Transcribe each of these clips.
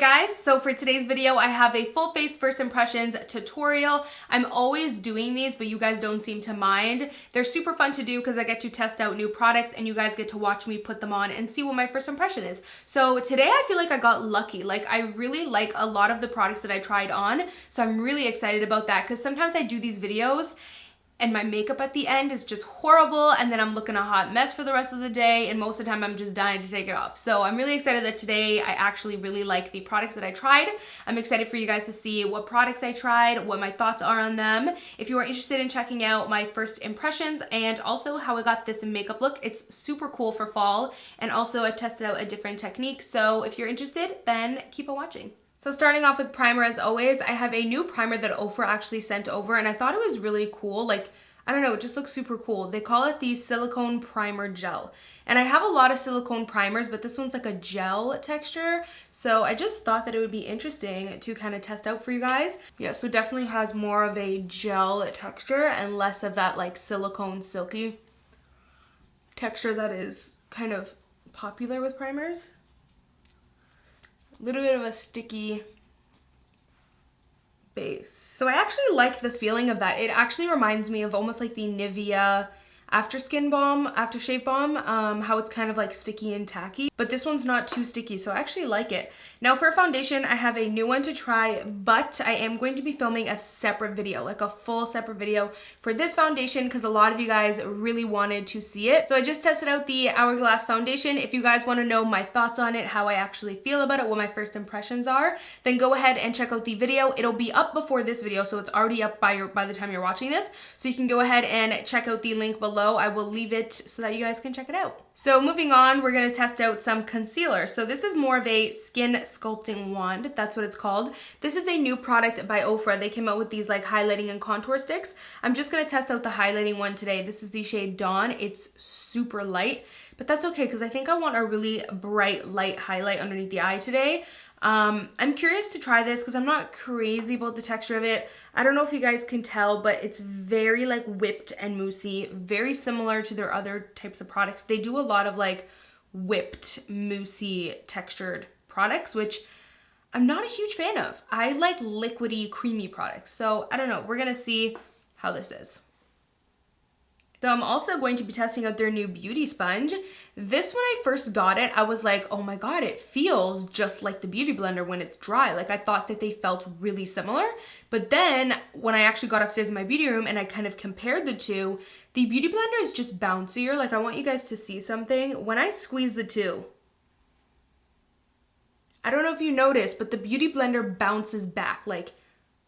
guys, so for today's video I have a full face first impressions tutorial. I'm always doing these, but you guys don't seem to mind. They're super fun to do because I get to test out new products and you guys get to watch me put them on and see what my first impression is. So today I feel like I got lucky. Like, I really like a lot of the products that I tried on, so I'm really excited about that because sometimes I do these videos and my makeup at the end is just horrible, and then I'm looking a hot mess for the rest of the day, and most of the time I'm just dying to take it off. So I'm really excited that today I actually really like the products that I tried. I'm excited for you guys to see what products I tried, what my thoughts are on them. If you are interested in checking out my first impressions and also how I got this makeup look, it's super cool for fall, and also I've tested out a different technique. So if you're interested, then keep on watching. So starting off with primer, as always, I have a new primer that Ofra actually sent over, and I thought it was really cool. Like, I don't know, it just looks super cool. They call it the silicone primer gel. And I have a lot of silicone primers, but this one's like a gel texture. So I just thought that it would be interesting to kind of test out for you guys. Yeah, so it definitely has more of a gel texture and less of that like silicone silky texture that is kind of popular with primers. A little bit of a sticky base. So I actually like the feeling of that. It actually reminds me of almost like the Nivea aftershave balm, how it's kind of like sticky and tacky, but this one's not too sticky, so I actually like it. Now for foundation, I have a new one to try, but I am going to be filming a separate video, like a full separate video for this foundation, because a lot of you guys really wanted to see it. So I just tested out the Hourglass foundation. If you guys want to know my thoughts on it, how I actually feel about it, what my first impressions are, then go ahead and check out the video. It'll be up before this video, so it's already up by the time you're watching this, so you can go ahead and check out the link below. I will leave it so that you guys can check it out. So moving on, we're going to test out some concealer. So this is more of a skin sculpting wand. That's what it's called. This is a new product by Ofra. They came out with these like highlighting and contour sticks. I'm just going to test out the highlighting one today. This is the shade Dawn. It's super light, but that's okay because I think I want a really bright light highlight underneath the eye today. I'm curious to try this because I'm not crazy about the texture of it. I don't know if you guys can tell, but it's very like whipped and moussey, very similar to their other types of products. They do a lot of like whipped, moussey textured products, which I'm not a huge fan of. I like liquidy, creamy products. So I don't know, we're gonna see how this is. So I'm also going to be testing out their new beauty sponge. This, when I first got it, I was like, oh my god, it feels just like the Beauty Blender when it's dry. Like, I thought that they felt really similar. But then when I actually got upstairs in my beauty room and I kind of compared the two, the Beauty Blender is just bouncier. Like, I want you guys to see something. When I squeeze the two, I don't know if you noticed, but the Beauty Blender bounces back. Like,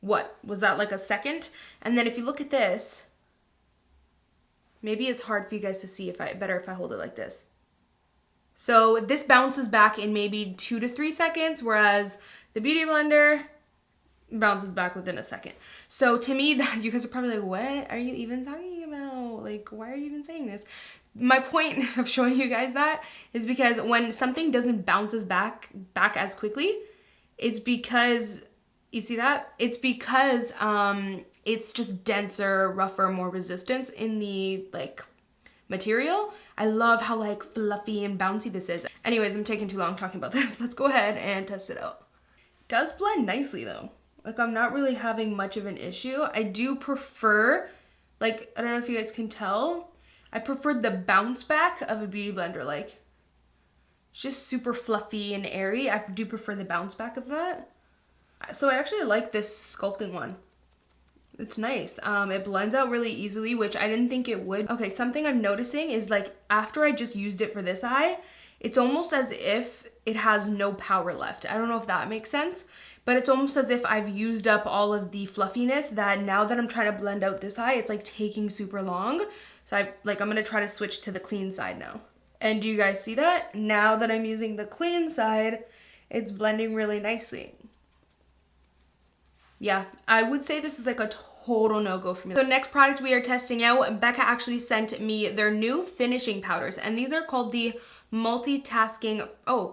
what? Was that like a second? And then if you look at this, maybe it's hard for you guys to see better if I hold it like this. So this bounces back in maybe 2 to 3 seconds, whereas the Beauty Blender bounces back within a second. So to me, you guys are probably like, what are you even talking about? Like, why are you even saying this? My point of showing you guys that is because when something doesn't bounces back as quickly, it's because, you see that? It's because it's just denser, rougher, more resistance in the like material. I love how like fluffy and bouncy this is. Anyways, I'm taking too long talking about this. Let's go ahead and test it out. It does blend nicely though. Like, I'm not really having much of an issue. I do prefer, like, I don't know if you guys can tell, I prefer the bounce back of a Beauty Blender. Like, it's just super fluffy and airy. I do prefer the bounce back of that. So I actually like this sculpting one. It's nice. It blends out really easily, which I didn't think it would. Okay, something I'm noticing is like after I just used it for this eye, it's almost as if it has no power left. I don't know if that makes sense, but it's almost as if I've used up all of the fluffiness that now that I'm trying to blend out this eye, it's like taking super long. So I'm gonna try to switch to the clean side now. And do you guys see that? Now that I'm using the clean side, it's blending really nicely. Yeah, I would say this is like a total no-go for me. So next product we are testing out, Becca actually sent me their new finishing powders, and these are called the multitasking,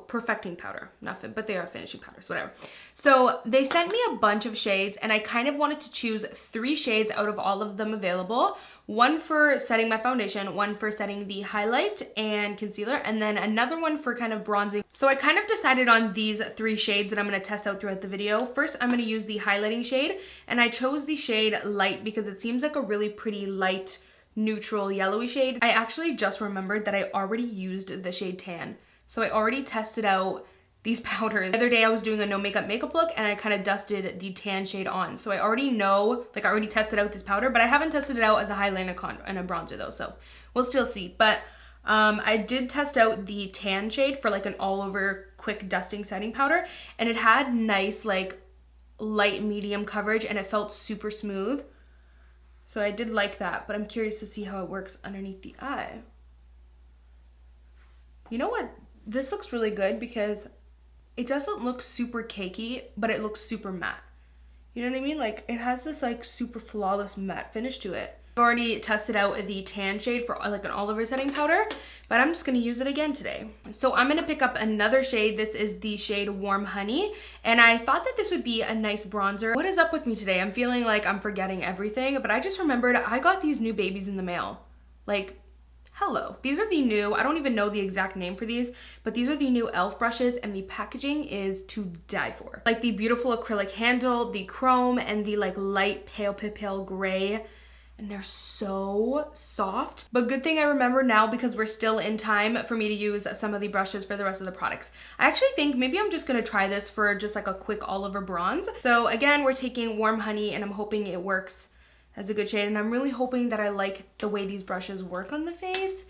perfecting powder, nothing, but they are finishing powders, whatever. So they sent me a bunch of shades and I kind of wanted to choose 3 shades out of all of them available. One for setting my foundation, one for setting the highlight and concealer, and then another one for kind of bronzing. So I kind of decided on these 3 shades that I'm gonna test out throughout the video. First, I'm gonna use the highlighting shade, and I chose the shade Light because it seems like a really pretty light, neutral yellowy shade. I actually just remembered that I already used the shade Tan. So I already tested out these powders. The other day I was doing a no makeup look and I kind of dusted the tan shade on. So I already know, like I already tested out this powder, but I haven't tested it out as a highlighter and a bronzer though. So we'll still see. But I did test out the tan shade for like an all over quick dusting setting powder. And it had nice like light medium coverage and it felt super smooth. So I did like that, but I'm curious to see how it works underneath the eye. You know what? This looks really good because it doesn't look super cakey, but it looks super matte. You know what I mean? Like it has this like super flawless matte finish to it. I've already tested out the tan shade for like an all over setting powder, but I'm just gonna use it again today. So I'm gonna pick up another shade. This is the shade Warm Honey, and I thought that this would be a nice bronzer. What is up with me today? I'm feeling like I'm forgetting everything, but I just remembered I got these new babies in the mail. Like, hello. These are the new, I don't even know the exact name for these, but these are the new e.l.f. brushes and the packaging is to die for. Like the beautiful acrylic handle, the chrome, and the like light pale gray. And they're so soft. But good thing I remember now because we're still in time for me to use some of the brushes for the rest of the products. I actually think maybe I'm just gonna try this for just like a quick all over bronze. So again, we're taking Warm Honey and I'm hoping it works as a good shade. And I'm really hoping that I like the way these brushes work on the face.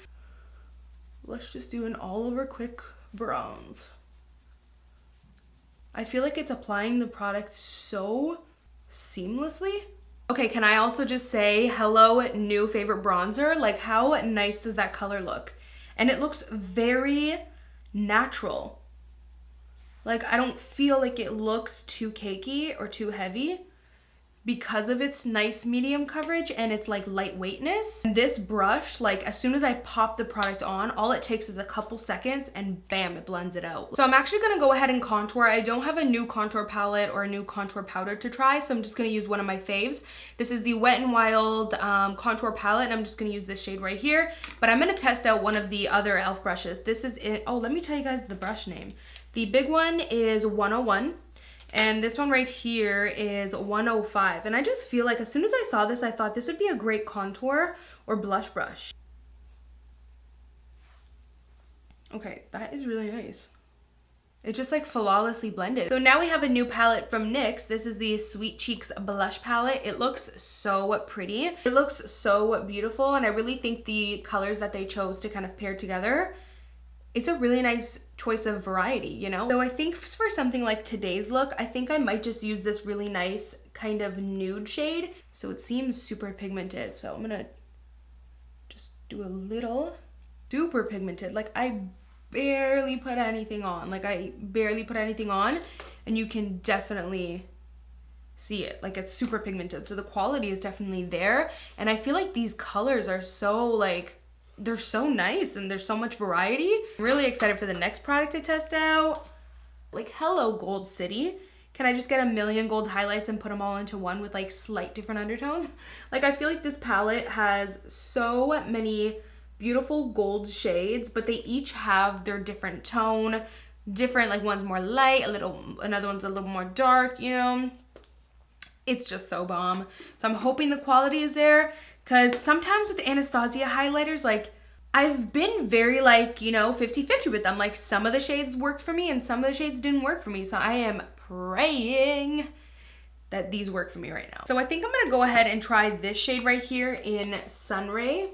Let's just do an all over quick bronze. I feel like it's applying the product so seamlessly. Okay, can I also just say, hello, new favorite bronzer? Like, how nice does that color look? And it looks very natural. Like, I don't feel like it looks too cakey or too heavy because of its nice medium coverage and its like lightweightness. And this brush, like as soon as I pop the product on, all it takes is a couple seconds and bam, it blends it out. So I'm actually gonna go ahead and contour. I don't have a new contour palette or a new contour powder to try, so I'm just gonna use one of my faves. This is the Wet n Wild contour palette, and I'm just gonna use this shade right here. But I'm gonna test out one of the other e.l.f. brushes. This is it. Oh, let me tell you guys the brush name. The big one is 101. And this one right here is 105. And I just feel like as soon as I saw this, I thought this would be a great contour or blush brush. Okay, that is really nice. It's just like flawlessly blended. So now we have a new palette from NYX. This is the Sweet Cheeks blush palette. It looks so pretty. It looks so beautiful. And I really think the colors that they chose to kind of pair together, it's a really nice choice of variety, you know? So I think for something like today's look, I think I might just use this really nice kind of nude shade. So it seems super pigmented. So I'm gonna just do a little super pigmented. Like I barely put anything on. And you can definitely see it. Like it's super pigmented. So the quality is definitely there. And I feel like these colors are so like, they're so nice and there's so much variety. I'm really excited for the next product to test out. Like, hello, Gold City. Can I just get a million gold highlights and put them all into one with like slight different undertones? Like, I feel like this palette has so many beautiful gold shades, but they each have their different tone, different, like one's more light, another one's a little more dark, you know? It's just so bomb. So I'm hoping the quality is there. Because sometimes with Anastasia highlighters, like, I've been very, like, you know, 50-50 with them. Like, some of the shades worked for me and some of the shades didn't work for me. So I am praying that these work for me right now. So I think I'm going to go ahead and try this shade right here in Sunray.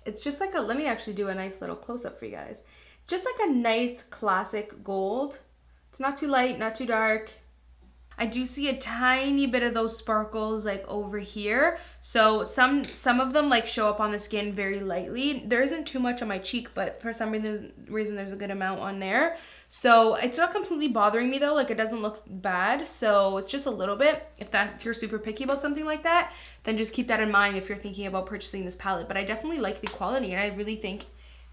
It's just like a, let me actually do a nice little close-up for you guys. Just like a nice classic gold. It's not too light, not too dark. I do see a tiny bit of those sparkles like over here. So some of them like show up on the skin very lightly. There isn't too much on my cheek, but for some reason there's a good amount on there. So it's not completely bothering me though. Like it doesn't look bad. So it's just a little bit. If you're super picky about something like that, then just keep that in mind if you're thinking about purchasing this palette. But I definitely like the quality and I really think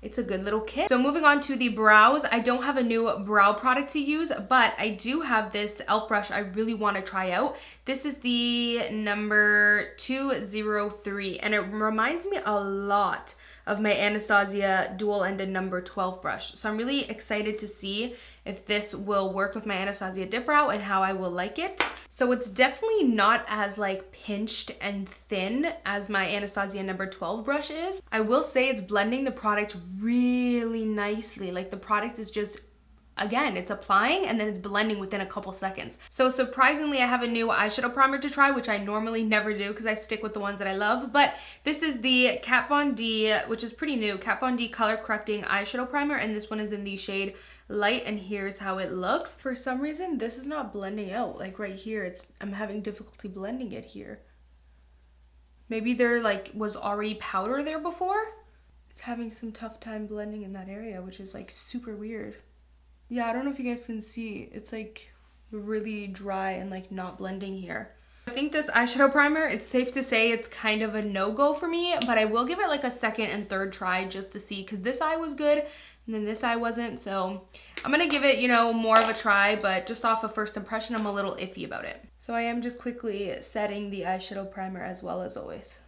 it's a good little kit. So moving on to the brows, I don't have a new brow product to use, but I do have this e.l.f. brush I really want to try out. This is the number 203, and it reminds me a lot of my Anastasia dual-ended number 12 brush. So I'm really excited to see if this will work with my Anastasia dip brow and how I will like it. So it's definitely not as like pinched and thin as my Anastasia number 12 brush is. I will say it's blending the product really nicely. Like the product is just, again, it's applying and then it's blending within a couple seconds. So surprisingly, I have a new eyeshadow primer to try, which I normally never do because I stick with the ones that I love. But this is the Kat Von D, which is pretty new, Kat Von D Color Correcting Eyeshadow Primer, and this one is in the shade Light, and here's how it looks. For some reason, this is not blending out. Like right here, I'm having difficulty blending it here. Maybe there like was already powder there before. It's having some tough time blending in that area, which is like super weird. Yeah, I don't know if you guys can see. It's like really dry and like not blending here. I think this eyeshadow primer, it's safe to say it's kind of a no-go for me, but I will give it like a second and third try just to see, because this eye was good and then this eye wasn't. So I'm gonna give it, you know, more of a try, but just off of first impression, I'm a little iffy about it. So I am just quickly setting the eyeshadow primer as well as always.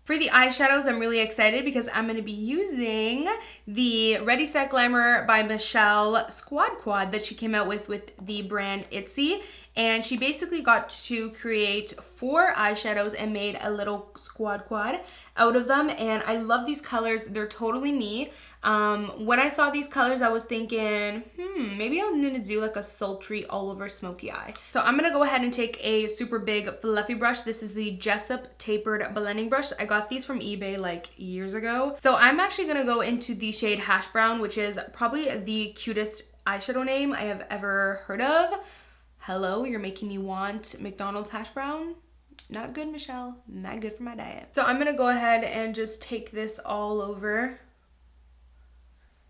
For the eyeshadows, I'm really excited because I'm going to be using the Ready Set Glamour by Michelle Squad Quad that she came out with the brand Itsy. And she basically got to create 4 eyeshadows and made a little squad quad out of them. And I love these colors. They're totally me. When I saw these colors, I was thinking, maybe I'm gonna do like a sultry all over smoky eye. So I'm gonna go ahead and take a super big fluffy brush. This is the Jessup Tapered Blending Brush. I got these from eBay like years ago. So I'm actually gonna go into the shade Hash Brown, which is probably the cutest eyeshadow name I have ever heard of. Hello, you're making me want McDonald's hash brown? Not good, Michelle. Not good for my diet. So I'm gonna go ahead and just take this all over.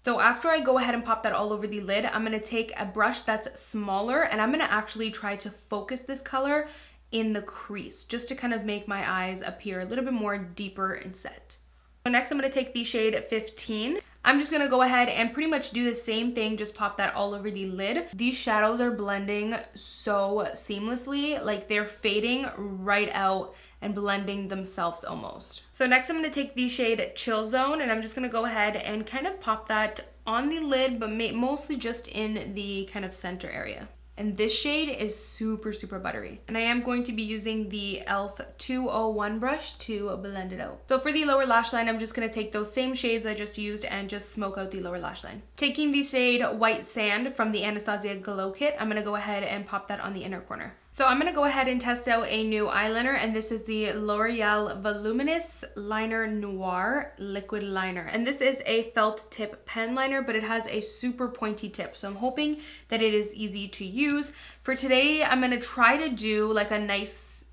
So after I go ahead and pop that all over the lid, I'm gonna take a brush that's smaller and I'm gonna actually try to focus this color in the crease just to kind of make my eyes appear a little bit more deeper and set. So next I'm gonna take the shade 15. I'm just gonna go ahead and pretty much do the same thing, just pop that all over the lid. These shadows are blending so seamlessly, like they're fading right out and blending themselves almost. So next I'm gonna take the shade Chill Zone and I'm just gonna go ahead and kind of pop that on the lid, but mostly just in the kind of center area. And this shade is super, super buttery. And I am going to be using the e.l.f. 201 brush to blend it out. So for the lower lash line, I'm just gonna take those same shades I just used and just smoke out the lower lash line. Taking the shade White Sand from the Anastasia Glow Kit, I'm gonna go ahead and pop that on the inner corner. So I'm gonna go ahead and test out a new eyeliner, and this is the L'Oreal Voluminous Liner Noir Liquid Liner. And this is a felt tip pen liner, but it has a super pointy tip. So I'm hoping that it is easy to use. For today, I'm gonna try to do like a nice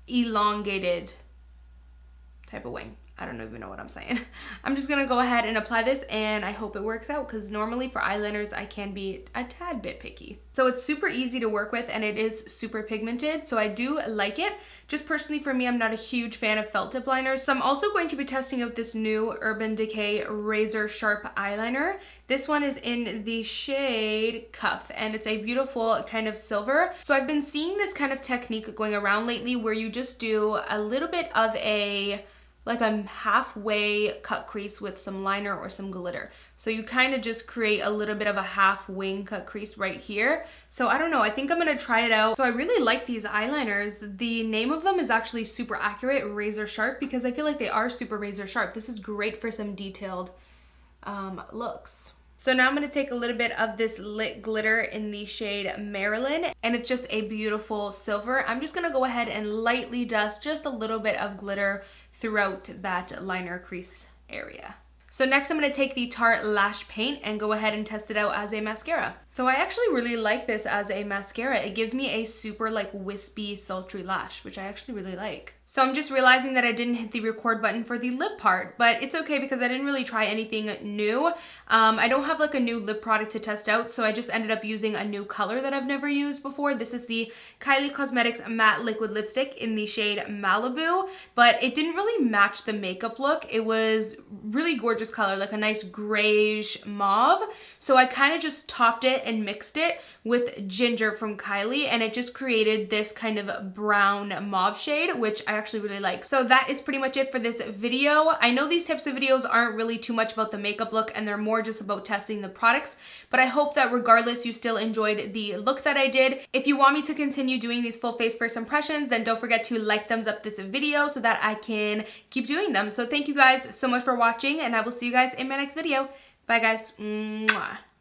elongated type of wing. I don't even know what I'm saying. I'm just gonna go ahead and apply this and I hope it works out, because normally for eyeliners I can be a tad bit picky. So it's super easy to work with and it is super pigmented, so I do like it. Just personally for me, I'm not a huge fan of felt tip liners. So I'm also going to be testing out this new Urban Decay Razor Sharp eyeliner. This one is in the shade Cuff and it's a beautiful kind of silver. So I've been seeing this kind of technique going around lately where you just do a little bit of a halfway cut crease with some liner or some glitter. So you kind of just create a little bit of a half wing cut crease right here. So I don't know, I think I'm gonna try it out. So I really like these eyeliners. The name of them is actually super accurate, Razor Sharp, because I feel like they are super razor sharp. This is great for some detailed looks. So now I'm gonna take a little bit of this lit glitter in the shade Marilyn, and it's just a beautiful silver. I'm just gonna go ahead and lightly dust just a little bit of glitter throughout that liner crease area. So next I'm gonna take the Tarte Lash Paint and go ahead and test it out as a mascara. So I actually really like this as a mascara. It gives me a super like wispy, sultry lash, which I actually really like. So I'm just realizing that I didn't hit the record button for the lip part, but it's okay because I didn't really try anything new. I don't have like a new lip product to test out, so I just ended up using a new color that I've never used before. This is the Kylie Cosmetics Matte Liquid Lipstick in the shade Malibu, but it didn't really match the makeup look. It was really gorgeous color, like a nice grayish mauve. So I kind of just topped it and mixed it with Ginger from Kylie, and it just created this kind of brown mauve shade, which I actually really like. So that is pretty much it for this video. I know these types of videos aren't really too much about the makeup look and they're more just about testing the products, but I hope that regardless you still enjoyed the look that I did. If you want me to continue doing these full face first impressions, then don't forget to like, thumbs up this video so that I can keep doing them. So thank you guys so much for watching, and I will see you guys in my next video. Bye guys. Mwah.